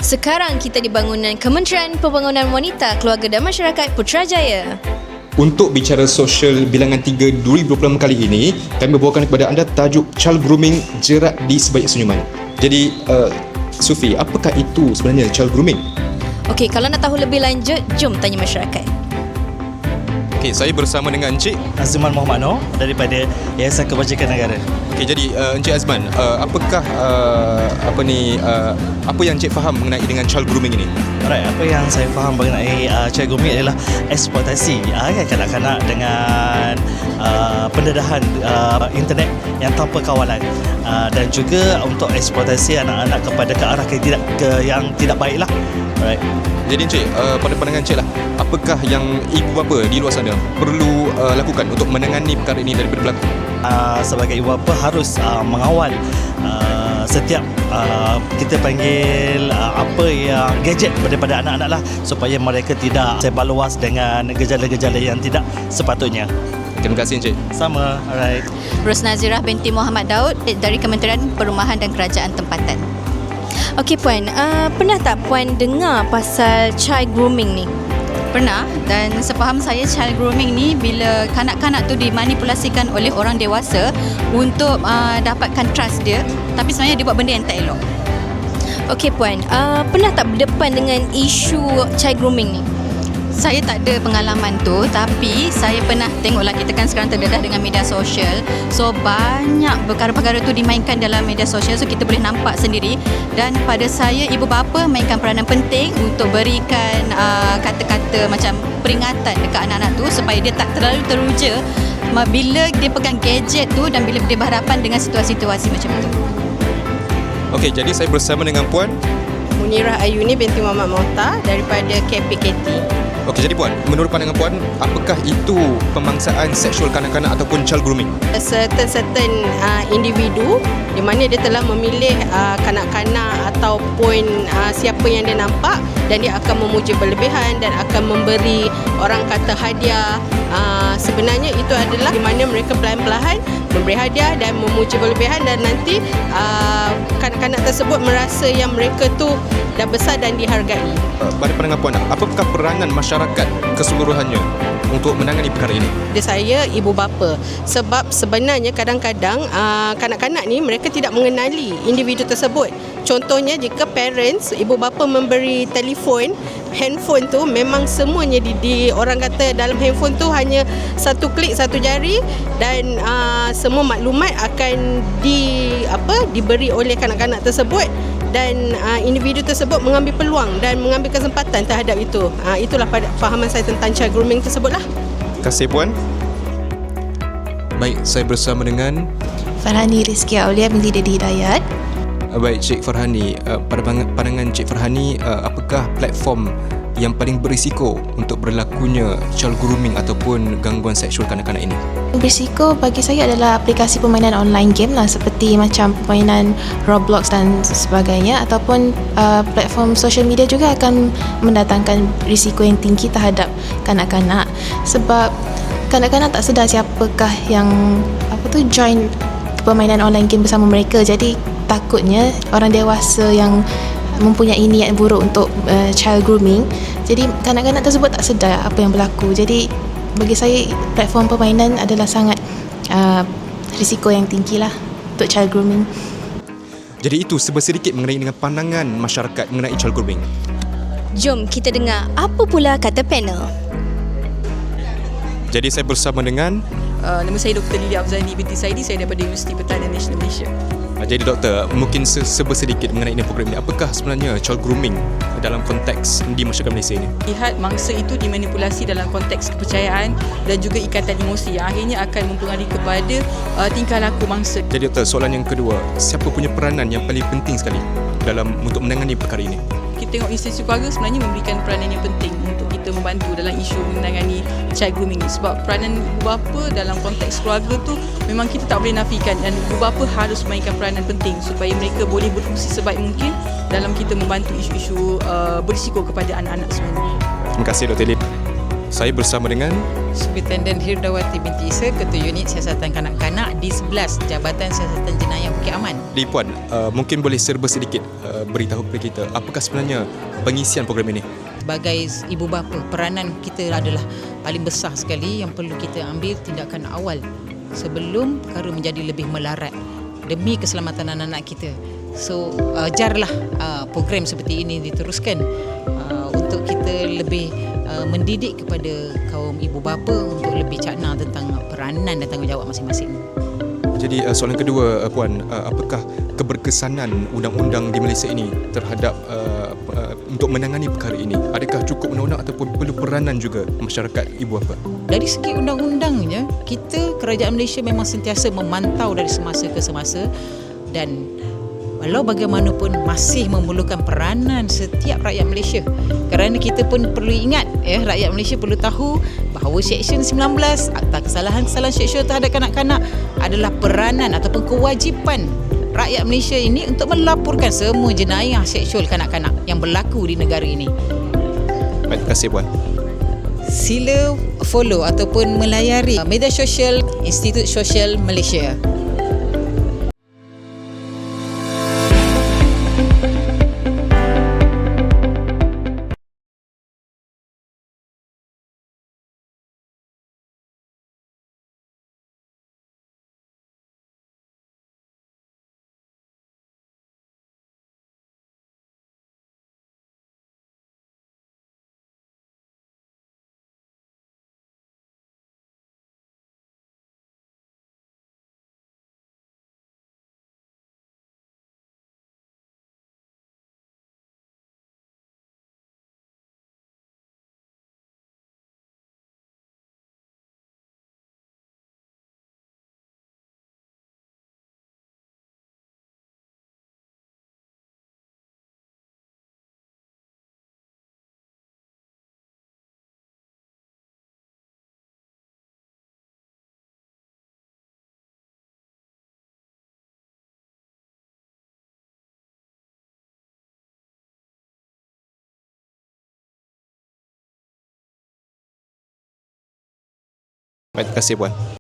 Sekarang kita di bangunan Kementerian Pembangunan Wanita, Keluarga dan Masyarakat Putrajaya. Untuk bicara sosial bilangan 3 2026 kali ini, kami bawakan kepada anda tajuk Child Grooming Jerat di Sebalik Senyuman. Jadi, Sufi, apakah itu sebenarnya child grooming? Okey, kalau nak tahu lebih lanjut, jom tanya masyarakat. Okey, saya bersama dengan Encik. Azman Muhammad Noor daripada Yayasan Kebajikan Negara. Okey, jadi Encik Azman, apakah apa yang Encik faham mengenai dengan child grooming ini? Alright, apa yang saya faham mengenai child grooming adalah eksploitasi kanak-kanak dengan pendedahan internet yang tanpa kawalan, dan juga untuk eksploitasi anak-anak kepada ke arah yang tidak baiklah. Alright. Jadi Encik, pada pandangan Encik lah, apakah yang ibu bapa di luar sana perlu lakukan untuk menangani perkara ini daripada berlaku? Sebagai ibu bapa harus mengawal setiap kita panggil apa yang gadget daripada anak-anak lah, supaya mereka tidak sebar luas dengan gejala-gejala yang tidak sepatutnya. Terima kasih Encik. Sama, alright. Rosnazirah binti Muhammad Daud dari Kementerian Perumahan dan Kerajaan Tempatan. Okey Puan, pernah tak Puan dengar pasal child grooming ni? Pernah, dan sepaham saya child grooming ni bila kanak-kanak tu dimanipulasikan oleh orang dewasa untuk dapatkan trust dia, tapi sebenarnya dia buat benda yang tak elok. Okey Puan, pernah tak berdepan dengan isu child grooming ni? Saya tak ada pengalaman tu, tapi saya pernah tengoklah, kita kan sekarang terdedah dengan media sosial. So banyak perkara-perkara tu dimainkan dalam media sosial, so kita boleh nampak sendiri. Dan pada saya, ibu bapa mainkan peranan penting untuk berikan kata-kata macam peringatan dekat anak-anak tu supaya dia tak terlalu teruja bila dia pegang gadget tu dan bila dia berhadapan dengan situasi-situasi macam itu. Okey, jadi saya bersama dengan Puan Munirah Ayuni binti Muhammad Mohtar daripada KPKT. Okey, jadi Puan, menurut pandangan Puan, apakah itu pemangsaan seksual kanak-kanak ataupun child grooming? Certain individu di mana dia telah memilih kanak-kanak ataupun siapa yang dia nampak, dan dia akan memuja berlebihan dan akan memberi orang kata hadiah. Sebenarnya itu adalah di mana mereka perlahan-lahan memberi hadiah dan memuja berlebihan, dan nanti kanak-kanak tersebut merasa yang mereka tu dah besar dan dihargai. Pada pandangan Puan, apakah peranan masyarakat keseluruhannya untuk menangani perkara ini? Saya ibu bapa, sebab sebenarnya kadang-kadang kanak-kanak ni mereka tidak mengenali individu tersebut. Contohnya jika parents, ibu bapa memberi telefon, handphone tu memang semuanya di orang kata dalam handphone tu hanya satu klik, satu jari, dan semua maklumat akan diberi oleh kanak-kanak tersebut, dan individu tersebut mengambil peluang dan mengambil kesempatan terhadap itu. Itulah fahaman saya tentang child grooming tersebutlah. Terima kasih Puan. Baik, saya bersama dengan Farhani Rizky Aulia binti Dedi Hidayat. Baik, Cik Farhani, pada pandangan Cik Farhani, apakah platform yang paling berisiko untuk berlakunya child grooming ataupun gangguan seksual kanak-kanak ini? Berisiko bagi saya adalah aplikasi permainan online game lah, seperti macam permainan Roblox dan sebagainya, ataupun platform social media juga akan mendatangkan risiko yang tinggi terhadap kanak-kanak, sebab kanak-kanak tak sedar siapakah yang join permainan online game bersama mereka. Jadi takutnya orang dewasa yang mempunyai niat buruk untuk child grooming, jadi kanak-kanak tersebut tak sedar apa yang berlaku. Jadi bagi saya platform permainan adalah sangat risiko yang tinggi lah untuk child grooming. Jadi itu sedikit mengenai dengan pandangan masyarakat mengenai child grooming. Jom kita dengar apa pula kata panel. Jadi saya bersama dengan nama saya Dr. Lilia Afzani binti Saidi, saya daripada Universiti Pertanian Nasional Malaysia. Jadi doktor, mungkin sedikit mengenai program ini. Apakah sebenarnya child grooming dalam konteks di masyarakat Malaysia ini? Lihat mangsa itu dimanipulasi dalam konteks kepercayaan dan juga ikatan emosi yang akhirnya akan mempengaruhi kepada tingkah laku mangsa. Jadi doktor, soalan yang kedua, siapa punya peranan yang paling penting sekali dalam untuk menangani perkara ini? Kita tengok institusi keluarga sebenarnya memberikan peranan yang penting untuk kita membantu dalam isu menangani child grooming ni, sebab peranan ibu bapa dalam konteks keluarga tu memang kita tak boleh nafikan, dan ibu bapa harus mainkan peranan penting supaya mereka boleh berfungsi sebaik mungkin dalam kita membantu isu-isu berisiko kepada anak-anak sebenarnya. Terima kasih Dr. Lin. Saya bersama dengan Superintendent Hirdawati binti Isa, Ketua Unit Siasatan Kanak-Kanak di 11 Jabatan Siasatan Jenayah Bukit Aman. Di Puan, mungkin boleh serba sedikit beritahu kepada kita apakah sebenarnya pengisian program ini? Sebagai ibu bapa, peranan kita adalah paling besar sekali yang perlu kita ambil tindakan awal sebelum perkara menjadi lebih melarat demi keselamatan anak-anak kita. So, ajarlah program seperti ini diteruskan untuk kita lebih mendidik kepada kaum ibu bapa untuk lebih cakna tentang peranan dan tanggungjawab masing-masing. Jadi soalan kedua, Puan, apakah keberkesanan undang-undang di Malaysia ini terhadap untuk menangani perkara ini? Adakah cukup undang-undang ataupun perlu peranan juga masyarakat ibu bapa? Dari segi undang-undangnya, kita kerajaan Malaysia memang sentiasa memantau dari semasa ke semasa dan walau bagaimanapun masih memerlukan peranan setiap rakyat Malaysia. Kerana kita pun perlu ingat, rakyat Malaysia perlu tahu bahawa Seksyen 19 Akta Kesalahan-kesalahan Seksual terhadap kanak-kanak adalah peranan ataupun kewajipan rakyat Malaysia ini untuk melaporkan semua jenayah seksual kanak-kanak yang berlaku di negara ini. Baik, terima kasih, Puan. Sila follow ataupun melayari media sosial Institut Sosial Malaysia. Baik, terima kasih, Puan.